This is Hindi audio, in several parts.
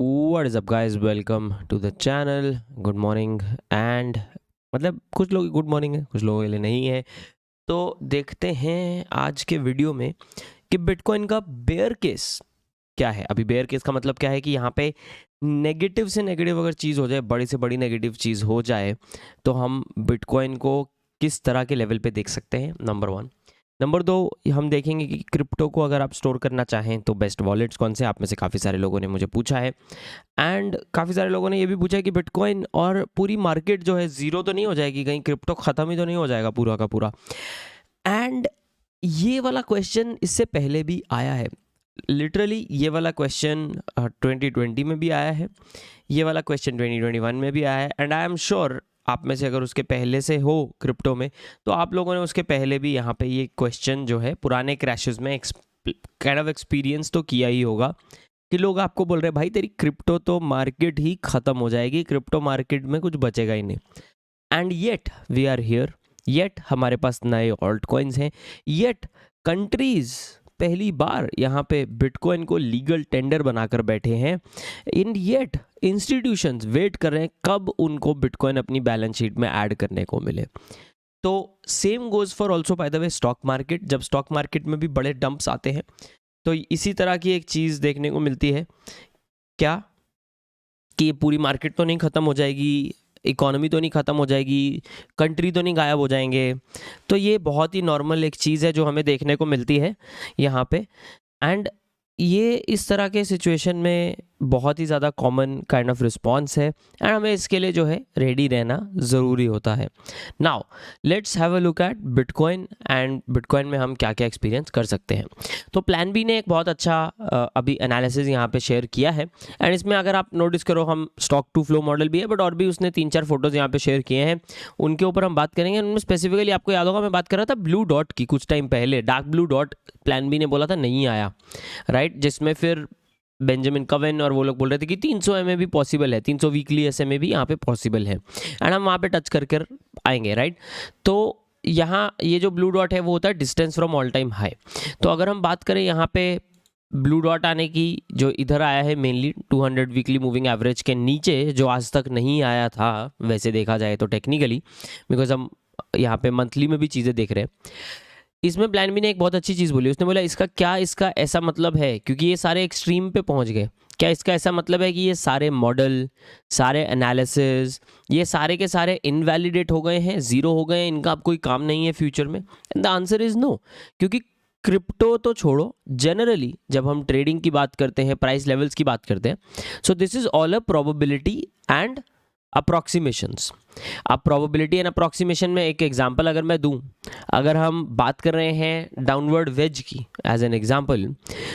What is up guys, welcome to the channel. Good morning and मतलब कुछ लोग गुड मॉर्निंग है, कुछ लोगों के लिए नहीं है। तो देखते हैं आज के वीडियो में कि बिटकॉइन का बेयर केस क्या है। अभी बेयर केस का मतलब क्या है कि यहाँ पे नेगेटिव से नेगेटिव अगर चीज़ हो जाए, बड़ी से बड़ी नेगेटिव चीज़ हो जाए, तो हम बिटकॉइन को किस तरह के लेवल पे देख सकते हैं, नंबर वन। नंबर दो, हम देखेंगे कि क्रिप्टो को अगर आप स्टोर करना चाहें तो बेस्ट वॉलेट्स कौन से। आप में से काफ़ी सारे लोगों ने मुझे पूछा है एंड काफ़ी सारे लोगों ने ये भी पूछा है कि बिटकॉइन और पूरी मार्केट जो है ज़ीरो तो नहीं हो जाएगी, कहीं क्रिप्टो ख़त्म ही तो नहीं हो जाएगा पूरा का पूरा। एंड ये वाला क्वेश्चन इससे पहले भी आया है। लिटरली ये वाला क्वेश्चन 2020 में भी आया है, ये वाला क्वेश्चन 2021 में भी आया है एंड आई एम श्योर आप में से अगर उसके पहले से हो क्रिप्टो में तो आप लोगों ने उसके पहले भी यहाँ पे ये क्वेश्चन जो है पुराने क्रैशेस में काइंड ऑफ एक्सपीरियंस तो किया ही होगा कि लोग आपको बोल रहे हैं भाई तेरी क्रिप्टो तो मार्केट ही ख़त्म हो जाएगी, क्रिप्टो मार्केट में कुछ बचेगा ही नहीं। And yet we are here, yet हमारे पास नए ऑल्ट कॉइन्स हैं, येट कंट्रीज़ पहली बार यहाँ पे बिटकॉइन को लीगल टेंडर बनाकर बैठे हैं। इन येट इंस्टीट्यूशंस वेट कर रहे हैं कब उनको बिटकॉइन अपनी बैलेंस शीट में ऐड करने को मिले। तो same goes for also by the way stock market. जब स्टॉक मार्केट में भी बड़े डंप्स आते हैं तो इसी तरह की एक चीज़ देखने को मिलती है, क्या कि ये पूरी मार्केट तो नहीं ख़त्म हो जाएगी, इकोनॉमी तो नहीं ख़त्म हो जाएगी, कंट्री तो नहीं गायब हो जाएंगे। तो ये बहुत ही नॉर्मल एक चीज़ है जो हमें देखने को मिलती है यहाँ पे। एंड ये इस तरह के सिचुएशन में बहुत ही ज़्यादा कॉमन काइंड ऑफ रिस्पॉन्स है एंड हमें इसके लिए जो है रेडी रहना ज़रूरी होता है। Now let's have a look at bitcoin and bitcoin में हम क्या क्या एक्सपीरियंस कर सकते हैं। तो प्लान बी ने एक बहुत अच्छा अभी एनालिसिस यहाँ पे शेयर किया है एंड इसमें अगर आप नोटिस करो हम स्टॉक टू फ्लो मॉडल भी है बट और भी उसने 3-4 फोटोज़ यहाँ पे शेयर किए हैं, उनके ऊपर हम बात करेंगे। उनमें स्पेसिफिकली आपको याद होगा मैं बात कर रहा था ब्लू डॉट की कुछ टाइम पहले, dark blue dot plan B ने बोला था नहीं आया, राइट, जिसमें फिर बेंजामिन कवेन और वो लोग बोल रहे थे कि 300 एमए भी पॉसिबल है, 300 वीकली एसएमए भी यहाँ पे पॉसिबल है एंड हम वहाँ पे टच कर कर आएंगे, राइट। तो यहाँ ये जो ब्लू डॉट है वो होता है distance from all time high. तो अगर हम बात करें यहाँ पे ब्लू डॉट आने की, जो इधर आया है मेनली 200 वीकली मूविंग एवरेज के नीचे, जो आज तक नहीं आया था वैसे देखा जाए तो टेक्निकली, बिकॉज हम यहाँ पे मंथली में भी चीज़ें देख रहे हैं। इसमें प्लान बी ने एक बहुत अच्छी चीज़ बोली, उसने बोला इसका ऐसा मतलब है, क्योंकि ये सारे एक्सट्रीम पे पहुंच गए, क्या इसका ऐसा मतलब है कि ये सारे मॉडल, सारे एनालिसिस, ये सारे के सारे इनवैलिडेट हो गए हैं, ज़ीरो हो गए हैं, इनका अब कोई काम नहीं है फ्यूचर में? And the answer is no. क्योंकि क्रिप्टो तो छोड़ो, जनरली जब हम ट्रेडिंग की बात करते हैं, प्राइस लेवल्स की बात करते हैं, so this is all a probability and approximations. अब प्रोबेबिलिटी एंड अप्रॉक्सीमेशन में एक एग्जांपल अगर मैं दूं, अगर हम बात कर रहे हैं डाउनवर्ड वेज की एज एन एग्जांपल,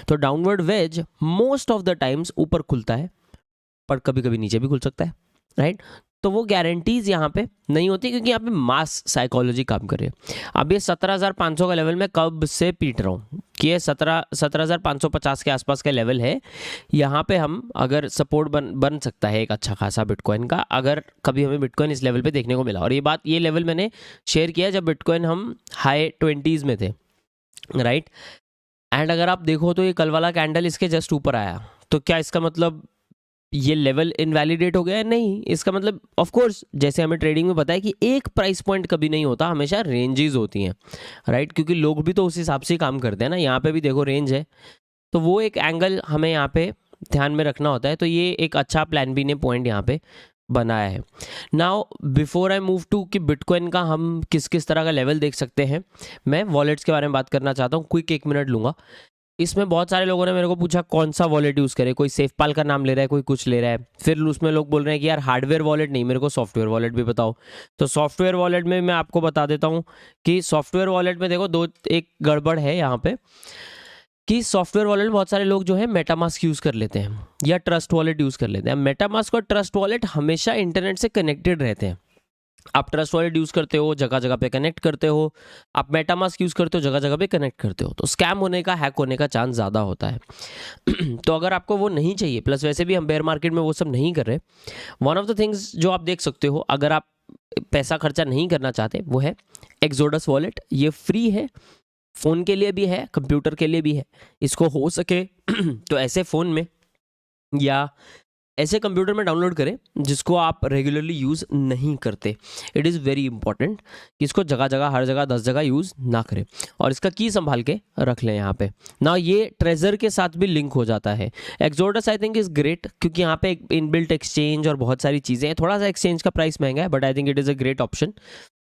तो downward wedge most of the times ऊपर खुलता है पर कभी कभी नीचे भी खुल सकता है, राइट। तो वो गारंटीज यहाँ पे नहीं होती क्योंकि यहाँ पे मास साइकोलॉजी काम कर रही है। अब ये 17,500 का लेवल मैं कब से पीट रहा हूँ कि ये 17,550 के आसपास का लेवल है। यहाँ पे हम अगर सपोर्ट बन सकता है एक अच्छा खासा बिटकॉइन का, अगर कभी हमें बिटकॉइन इस लेवल पे देखने को मिला। और ये लेवल मैंने शेयर किया जब बिटकॉइन हम हाई 20s में थे, राइट। एंड अगर आप देखो तो ये कल वाला कैंडल इसके जस्ट ऊपर आया, तो क्या इसका मतलब ये लेवल इनवैलिडेट हो गया है? नहीं। इसका मतलब ऑफ कोर्स जैसे हमें ट्रेडिंग में पता है कि एक प्राइस पॉइंट कभी नहीं होता, हमेशा रेंजेस होती हैं, राइट, क्योंकि लोग भी तो उस हिसाब से ही काम करते हैं ना। यहाँ पे भी देखो रेंज है, तो वो एक एंगल हमें यहाँ पे ध्यान में रखना होता है। तो ये एक अच्छा प्लान बी ने पॉइंट यहाँ पे बनाया है। Now before I move to कि बिटकॉइन का हम किस किस तरह का लेवल देख सकते हैं, मैं वॉलेट्स के बारे में बात करना चाहता हूँ। क्विक 1 मिनट लूँगा। इसमें बहुत सारे लोगों ने मेरे को पूछा कौन सा वॉलेट यूज़ करे, कोई सेफपाल का नाम ले रहा है, कोई कुछ ले रहा है, फिर उसमें लोग बोल रहे हैं कि यार हार्डवेयर वॉलेट नहीं, मेरे को सॉफ्टवेयर वॉलेट भी बताओ। तो सॉफ्टवेयर वॉलेट में मैं आपको बता देता हूँ कि सॉफ्टवेयर वॉलेट में देखो एक गड़बड़ है यहाँ पे कि सॉफ्टवेयर वॉलेट में बहुत सारे लोग जो है मेटामास्क यूज़ कर लेते हैं या ट्रस्ट वॉलेट यूज़ कर लेते हैं। मेटामास्क और ट्रस्ट वॉलेट हमेशा इंटरनेट से कनेक्टेड रहते हैं। आप ट्रस्ट वॉलेट यूज़ करते हो, जगह जगह पे कनेक्ट करते हो, आप मेटामास्क यूज़ करते हो, जगह जगह पे कनेक्ट करते हो, तो स्कैम होने का, हैक होने का चांस ज़्यादा होता है। तो अगर आपको वो नहीं चाहिए, प्लस वैसे भी हम बेयर मार्केट में वो सब नहीं कर रहे, वन ऑफ द थिंग्स जो आप देख सकते हो अगर आप पैसा खर्चा नहीं करना चाहते, वो है एक्सोडस वॉलेट। ये फ्री है, फ़ोन के लिए भी है, कंप्यूटर के लिए भी है। इसको हो सके तो ऐसे फ़ोन में या ऐसे कंप्यूटर में डाउनलोड करें जिसको आप रेगुलरली यूज़ नहीं करते। इट इज़ वेरी इंपॉर्टेंट कि इसको जगह जगह, हर जगह 10 जगह यूज़ ना करें, और इसका की संभाल के रख लें यहाँ पे ना। ये ट्रेजर के साथ भी लिंक हो जाता है। Exodus I think is great, क्योंकि यहाँ पे एक इनबिल्ट एक्सचेंज और बहुत सारी चीज़ें हैं। थोड़ा सा एक्सचेंज का प्राइस महंगा है, but I think it is a great option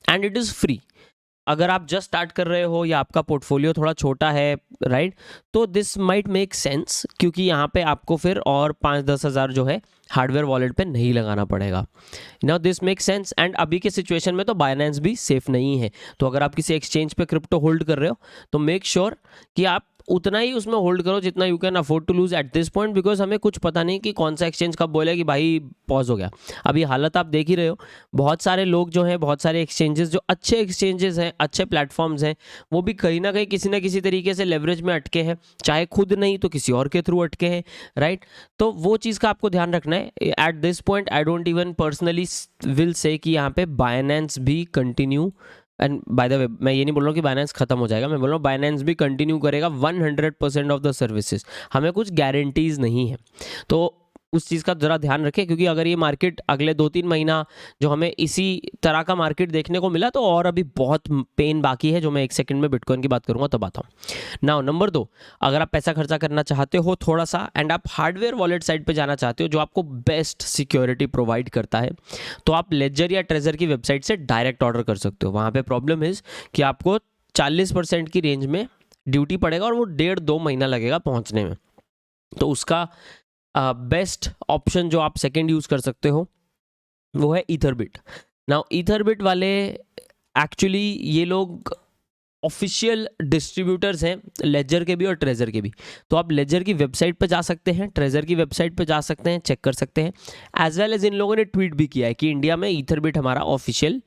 and it is free. अगर आप जस्ट स्टार्ट कर रहे हो या आपका पोर्टफोलियो थोड़ा छोटा है, राइट, तो दिस माइट मेक सेंस, क्योंकि यहाँ पे आपको फिर और 5-10 हज़ार जो है हार्डवेयर वॉलेट पे नहीं लगाना पड़ेगा। Now this make sense. And अभी के सिचुएशन में तो बाइनेंस भी सेफ नहीं है, तो अगर आप किसी एक्सचेंज पे क्रिप्टो होल्ड कर रहे हो तो मेक श्योर कि आप उतना ही उसमें होल्ड करो जितना you can afford to lose at this point, because हमें कुछ पता नहीं कि कौन सा एक्सचेंज कब बोले कि भाई पॉज हो गया। अभी हालत आप देख ही रहे हो, बहुत सारे लोग जो हैं, बहुत सारे एक्सचेंजेस जो अच्छे एक्सचेंजेस हैं, अच्छे प्लेटफॉर्म्स हैं, वो भी कहीं ना कहीं किसी ना किसी तरीके से लेवरेज में अटके हैं, चाहे खुद नहीं तो किसी और के थ्रू अटके हैं, राइट। तो वो चीज़ का आपको ध्यान रखना है। Eight this point I don't even personally will say कि यहाँ पे बाइनेंस भी continue, and by the way मैं ये नहीं बोल रहा हूँ कि बाइनेंस खत्म हो जाएगा, मैं बोल रहा हूँ बाइनेंस भी कंटिन्यू करेगा 100% ऑफ द सर्विसेज। हमें कुछ गारंटीज नहीं है, तो उस चीज़ का ज़रा ध्यान रखें, क्योंकि अगर ये मार्केट अगले 2-3 महीना जो हमें इसी तरह का मार्केट देखने को मिला, तो और अभी बहुत पेन बाकी है, जो मैं एक सेकंड में बिटकॉइन की बात करूंगा तब आता हूँ। नाउ नंबर 2, अगर आप पैसा खर्चा करना चाहते हो थोड़ा सा एंड आप हार्डवेयर वॉलेट साइड पे जाना चाहते हो जो आपको बेस्ट सिक्योरिटी प्रोवाइड करता है, तो आप लेजर या ट्रेजर की वेबसाइट से डायरेक्ट ऑर्डर कर सकते हो। वहाँ पर प्रॉब्लम इज़ कि आपको 40% की रेंज में ड्यूटी पड़ेगा और वो 1.5-2 महीना लगेगा पहुँचने में। तो उसका बेस्ट ऑप्शन जो आप सेकेंड यूज़ कर सकते हो वो है ईथरबिट। नाउ ईथरबिट वाले एक्चुअली ये लोग ऑफिशियल डिस्ट्रीब्यूटर्स हैं लेजर के भी और ट्रेजर के भी। तो आप लेजर की वेबसाइट पे जा सकते हैं, ट्रेजर की वेबसाइट पे जा सकते हैं, चेक कर सकते हैं। एज वेल एज इन लोगों ने ट्वीट भी किया है कि इंडिया में ईथरबिट हमारा ऑफिशियल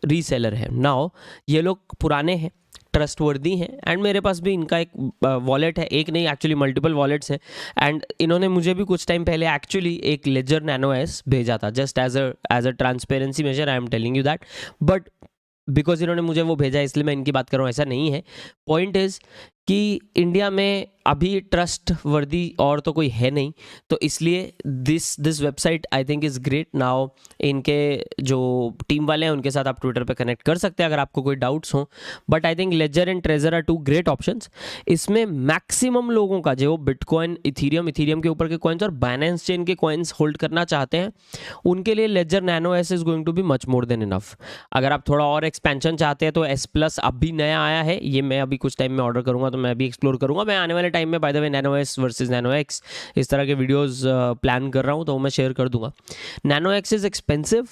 रीसेलर है। नाउ ये लोग पुराने हैं, ट्रस्टवर्दी हैं, एंड मेरे पास भी इनका एक वॉलेट है, एक नहीं एक्चुअली मल्टीपल वॉलेट्स हैं। एंड इन्होंने मुझे भी कुछ टाइम पहले एक्चुअली एक लेजर नैनो एस भेजा था, just as a transparency measure I am telling you that, but because इन्होंने मुझे वो भेजा इसलिए मैं इनकी बात कर रहा हूँ, ऐसा नहीं है। पॉइंट इज़ कि इंडिया में अभी ट्रस्ट वर्दी और तो कोई है नहीं, तो इसलिए this website I think is great. Now इनके जो टीम वाले हैं उनके साथ आप ट्विटर पे कनेक्ट कर सकते हैं अगर आपको कोई डाउट्स हो, but I think Ledger and Trezor are 2 great options. इसमें मैक्सिमम लोगों का जो बिटकॉइन, इथीरियम के ऊपर के कॉइन्स और बाइनेंस चेन के कॉइन्स होल्ड करना चाहते हैं, उनके लिए Ledger Nano S is going to be much more than enough. अगर आप थोड़ा और एक्सपेंशन चाहते हैं तो एस प्लस अभी नया आया है, ये मैं अभी कुछ टाइम में ऑर्डर करूँगा, तो मैं भी एक्सप्लोर करूँगा। मैं आने वाले टाइम में by the way nano S versus nano x इस तरह के वीडियोस प्लान कर रहा हूँ, तो मैं शेयर कर दूंगा। नैनो एक्स इज़ एक्सपेंसिव,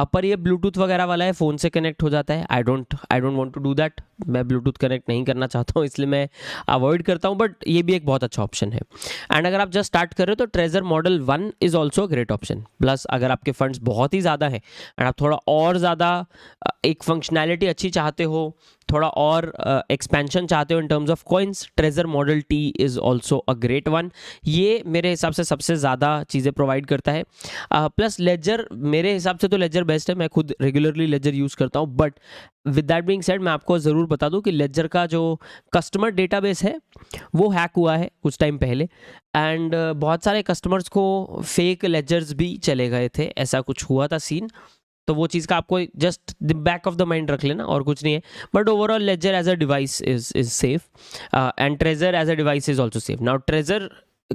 पर ये ब्लूटूथ वगैरह वाला है, फ़ोन से कनेक्ट हो जाता है। I don't want to do that, मैं ब्लूटूथ कनेक्ट नहीं करना चाहता हूँ, इसलिए मैं अवॉइड करता हूँ, बट ये भी एक बहुत अच्छा ऑप्शन है। एंड अगर आप जस्ट स्टार्ट कर रहे हो तो treasure model 1 is also great option. Plus अगर आपके फंड्स बहुत ही ज़्यादा है एंड आप थोड़ा और ज़्यादा एक फंक्शनैलिटी अच्छी चाहते हो, थोड़ा और एक्सपेंशन चाहते हो in terms of coins, treasure model T is also a great one. ये मेरे हिसाब से सबसे ज़्यादा चीज़ें प्रोवाइड करता है। प्लस लेजर, मेरे हिसाब से तो लेजर बेस्ट है, मैं खुद रेगुलरली लेजर यूज़ करता हूँ। But with that being said मैं आपको ज़रूर बता दूँ कि लेजर का जो कस्टमर डेटाबेस है वो हैक हुआ है कुछ टाइम पहले, एंड बहुत सारे कस्टमर्स को फेक लेजर्स भी चले गए थे, ऐसा कुछ हुआ था सीन। तो वो चीज़ का आपको just the back of the mind रख लेना, और कुछ नहीं है। But overall Ledger as a device is safe and Trezor as a device is also safe. Now Trezor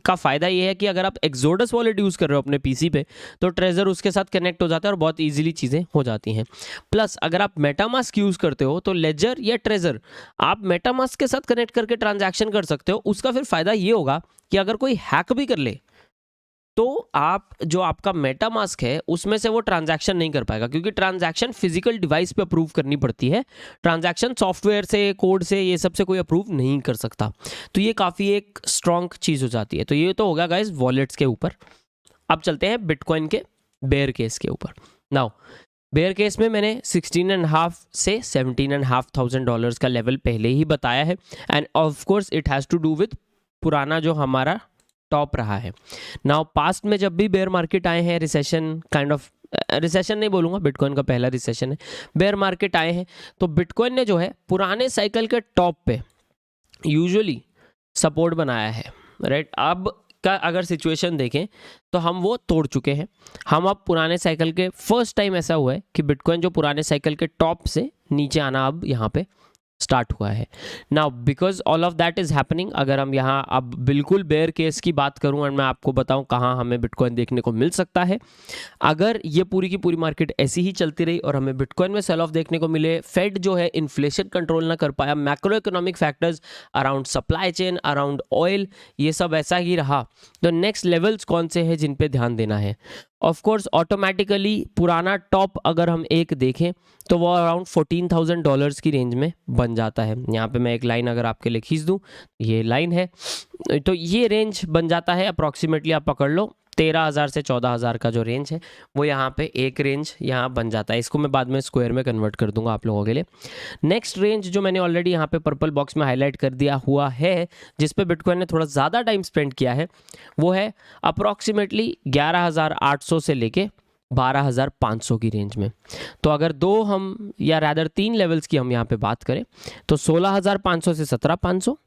का फ़ायदा ये है कि अगर आप एक्सोडस वॉलेट यूज़ कर रहे हो अपने पीसी पे, तो ट्रेजर उसके साथ कनेक्ट हो जाता है और बहुत इजीली चीज़ें हो जाती हैं। प्लस अगर आप मेटामास्क यूज़ करते हो तो लेजर या ट्रेजर आप मेटामास्क के साथ कनेक्ट करके ट्रांजैक्शन कर सकते हो। उसका फिर फ़ायदा ये होगा कि अगर कोई हैक भी कर ले तो आप जो आपका मेटामास्क है उसमें से वो ट्रांजैक्शन नहीं कर पाएगा, क्योंकि ट्रांजैक्शन फिजिकल डिवाइस पे अप्रूव करनी पड़ती है। ट्रांजैक्शन सॉफ्टवेयर से, कोड से, ये सब से कोई अप्रूव नहीं कर सकता। तो ये काफ़ी एक स्ट्रॉन्ग चीज़ हो जाती है। तो ये तो होगा गाइस वॉलेट्स के ऊपर। अब चलते हैं बिटकॉइन के बेयर केस के ऊपर। नाउ बेयर केस में मैंने 16.5 से $17,500 का लेवल पहले ही बताया है, and of course it has to do with पुराना जो हमारा टॉप रहा है। नाउ पास्ट में जब भी बेयर मार्केट आए हैं, रिसेशन काइंड ऑफ, रिसेशन नहीं बोलूँगा, बिटकॉइन का पहला रिसेशन है, बेयर मार्केट आए हैं, तो बिटकॉइन ने जो है पुराने साइकिल के टॉप पे यूजुअली सपोर्ट बनाया है, राइट। अब का अगर सिचुएशन देखें तो हम वो तोड़ चुके हैं। हम अब पुराने साइकिल के फर्स्ट टाइम ऐसा हुआ है कि बिटकॉइन जो पुराने साइकिल के टॉप से नीचे आना अब यहाँ पे स्टार्ट हुआ है। Now because all of that is happening, अगर हम यहाँ अब बिल्कुल बेयर केस की बात करूँ और मैं आपको बताऊँ कहाँ हमें बिटकॉइन देखने को मिल सकता है, अगर ये पूरी की पूरी मार्केट ऐसी ही चलती रही और हमें बिटकॉइन में सेल ऑफ देखने को मिले, फेड जो है इन्फ्लेशन कंट्रोल ना कर पाया, macro economic factors around supply chain, around oil, ये सब ऐसा ही रहा, तो नेक्स्ट लेवल्स कौन से हैं जिन पे ध्यान देना है? ऑफ कोर्स ऑटोमेटिकली पुराना टॉप अगर हम एक देखें तो वो अराउंड $14,000 की रेंज में बन जाता है। यहाँ पे मैं एक लाइन अगर आपके लिए खींच दूँ, ये लाइन है, तो ये रेंज बन जाता है अप्रॉक्सीमेटली, आप पकड़ लो 13,000 से 14,000 का जो रेंज है वो यहाँ पे एक रेंज यहाँ बन जाता है। इसको मैं बाद में स्क्वायर में कन्वर्ट कर दूंगा आप लोगों के लिए। नेक्स्ट रेंज जो मैंने ऑलरेडी यहाँ पे पर्पल बॉक्स में हाईलाइट कर दिया हुआ है, जिस पे बिटकॉइन ने थोड़ा ज़्यादा टाइम स्पेंड किया है, वो है अप्रॉक्सीमेटली 11,800 से लेके 12,500 की रेंज में। तो अगर दो हम या रैदर 3 लेवल्स की हम यहाँ पे बात करें तो 16,500 से 17,500,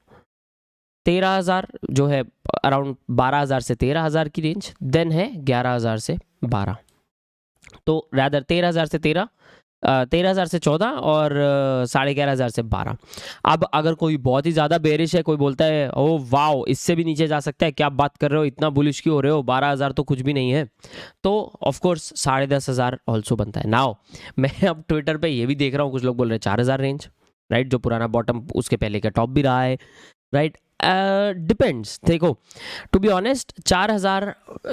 13,000 जो है अराउंड 12,000 से 13,000 की रेंज, देन है 11,000 से 12, तो रैदर 13,000 से 13, 13,000 से 14 और 11,500 से 12। अब अगर कोई बहुत ही ज़्यादा बेरिश है, कोई बोलता है ओ वाओ इससे भी नीचे जा सकता है, क्या बात कर रहे हो, इतना बुलिश क्यों हो रहे हो, 12,000 तो कुछ भी नहीं है, तो ऑफकोर्स 10,500 ऑल्सो बनता है। नाउ मैं अब ट्विटर पे ये भी देख रहा हूँ, कुछ लोग बोल रहे हैं 4,000 रेंज, राइट, जो पुराना बॉटम उसके पहले का टॉप भी रहा है, राइट। डिपेंड्स, देखो टू बी ऑनेस्ट 4,000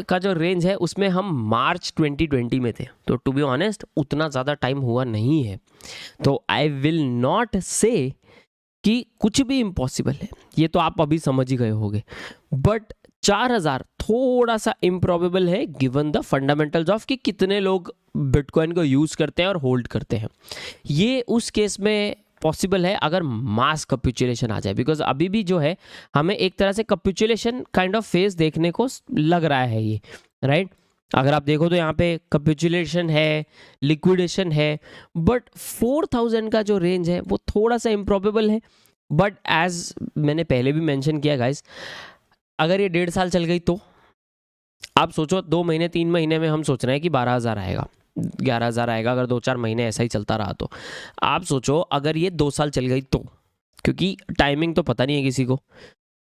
का जो रेंज है उसमें हम मार्च 2020 में थे, तो टू बी ऑनेस्ट उतना ज़्यादा टाइम हुआ नहीं है, तो आई विल नॉट से कि कुछ भी इम्पॉसिबल है, ये तो आप अभी समझ ही गए होंगे, बट 4,000 थोड़ा सा इम्प्रॉबेबल है गिवन द फंडामेंटल्स ऑफ कि कितने लोग बिटकॉइन को यूज़ करते हैं और होल्ड करते हैं। ये उस केस में पॉसिबल है अगर मास कैपिचुलेशन आ जाए, बिकॉज अभी भी जो है हमें एक तरह से कैपिचुलेशन काइंड ऑफ फेज देखने को लग रहा है ये, राइट। अगर आप देखो तो यहाँ पे कैपिचुलेशन है, लिक्विडेशन है, बट 4,000 का जो रेंज है वो थोड़ा सा इम्प्रॉबेबल है। बट एज मैंने पहले भी मेंशन किया गाइस, अगर ये 1.5 साल चल गई तो आप सोचो 2 महीने 3 महीने में हम सोच रहे हैं कि 12,000 आएगा, 11,000 आएगा, अगर 2-4 महीने ऐसा ही चलता रहा तो आप सोचो अगर ये 2 साल चल गई तो, क्योंकि टाइमिंग तो पता नहीं है किसी को,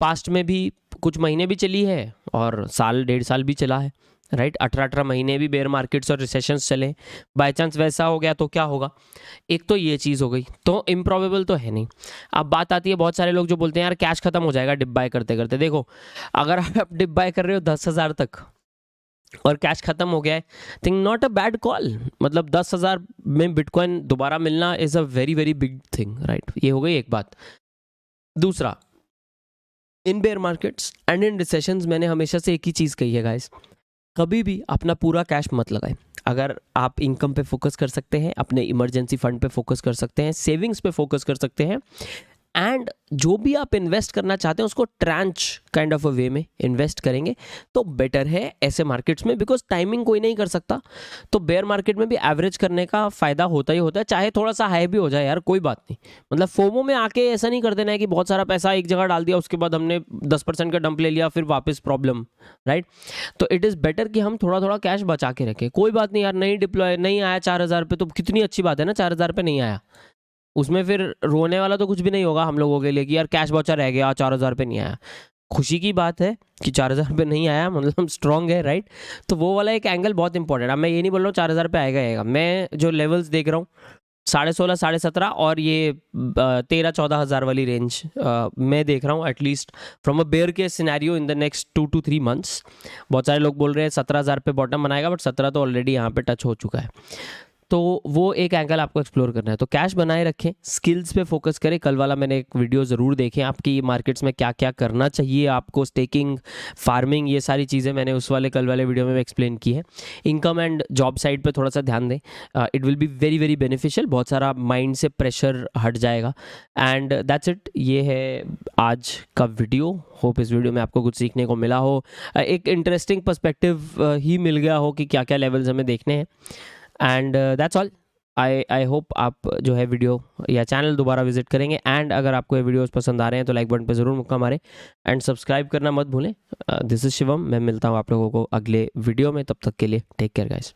पास्ट में भी कुछ महीने भी चली है और साल 1.5 साल भी चला है, राइट। 18 महीने भी बेयर मार्केट्स और रिसेशंस चले, बाय चांस वैसा हो गया तो क्या होगा। एक तो ये चीज़ हो गई, तो इम्प्रॉबेबल तो है नहीं। अब बात आती है बहुत सारे लोग जो बोलते हैं यार कैश खत्म हो जाएगा डिप बाय करते करते। देखो अगर आप डिप बाय कर रहे हो 10,000 तक और कैश खत्म हो गया है, think not a bad call, मतलब 10,000 में बिटकॉइन दोबारा मिलना is a very very big thing, right. ये हो गई एक बात। दूसरा, in bear markets and in recessions मैंने हमेशा से एक ही चीज़ कही है गाइस, कभी भी अपना पूरा कैश मत लगाएं। अगर आप इनकम पे फोकस कर सकते हैं, अपने इमरजेंसी फंड पे फोकस कर सकते हैं, सेविंग्स पे फोकस कर सकते हैं, एंड जो भी आप इन्वेस्ट करना चाहते हैं उसको ट्रांच काइंड ऑफ अ वे में इन्वेस्ट करेंगे तो बेटर है ऐसे मार्केट्स में, बिकॉज टाइमिंग कोई नहीं कर सकता। तो बेयर मार्केट में भी एवरेज करने का फ़ायदा होता ही होता है, चाहे थोड़ा सा हाई भी हो जाए यार, कोई बात नहीं। मतलब फोमो में आके ऐसा नहीं कर देना है कि बहुत सारा पैसा एक जगह डाल दिया, उसके बाद हमने 10% का डंप ले लिया, फिर वापस प्रॉब्लम, राइट। तो इट इज़ बेटर कि हम थोड़ा थोड़ा कैश बचा के रखें। कोई बात नहीं यार, नहीं डिप्लॉय नहीं आया 4,000 पे, तो कितनी अच्छी बात है ना, 4,000 पे नहीं आया, उसमें फिर रोने वाला तो कुछ भी नहीं होगा हम लोगों के लिए कि यार कैश बचा रह गया, 4,000 पे नहीं आया। खुशी की बात है कि 4,000 पे नहीं आया, मतलब हम स्ट्रॉन्ग है, राइट। तो वो वाला एक एंगल बहुत इंपॉर्टेंट है। अब मैं ये नहीं बोल रहा हूँ 4,000 पे आएगा, मैं जो लेवल्स देख रहा हूँ 16,500, 17,500 और ये 13-14 हज़ार वाली रेंज मैं देख रहा हूँ, at least from a bear case scenario in the next 2 to 3 months। बहुत सारे लोग बोल रहे हैं 17,000 पे बॉटम बनाएगा, बट 17 तो ऑलरेडी यहाँ पे टच हो चुका है। तो वो एक एंगल आपको एक्सप्लोर करना है। तो कैश बनाए रखें, स्किल्स पे फोकस करें। कल वाला मैंने एक वीडियो ज़रूर देखें आपकी मार्केट्स में क्या क्या करना चाहिए आपको, स्टेकिंग, फार्मिंग, ये सारी चीज़ें मैंने उस वाले कल वाले वीडियो में एक्सप्लेन की है। इनकम एंड जॉब साइड पे थोड़ा सा ध्यान दें, it will be very very beneficial, बहुत सारा माइंड से प्रेशर हट जाएगा। एंड दैट्स इट, ये है आज का वीडियो। होप इस वीडियो में आपको कुछ सीखने को मिला हो, एक इंटरेस्टिंग पर्सपेक्टिव ही मिल गया हो कि क्या क्या लेवल्स हमें देखने हैं। And that's all. I hope आप जो है वीडियो या चैनल दोबारा विजिट करेंगे। एंड अगर आपको ये वीडियोस पसंद आ रहे हैं तो लाइक बटन पे ज़रूर मुक्का मारें एंड सब्सक्राइब करना मत भूलें। दिस इज़ शिवम, मैं मिलता हूँ आप लोगों को अगले वीडियो में, तब तक के लिए टेक केयर गाइस।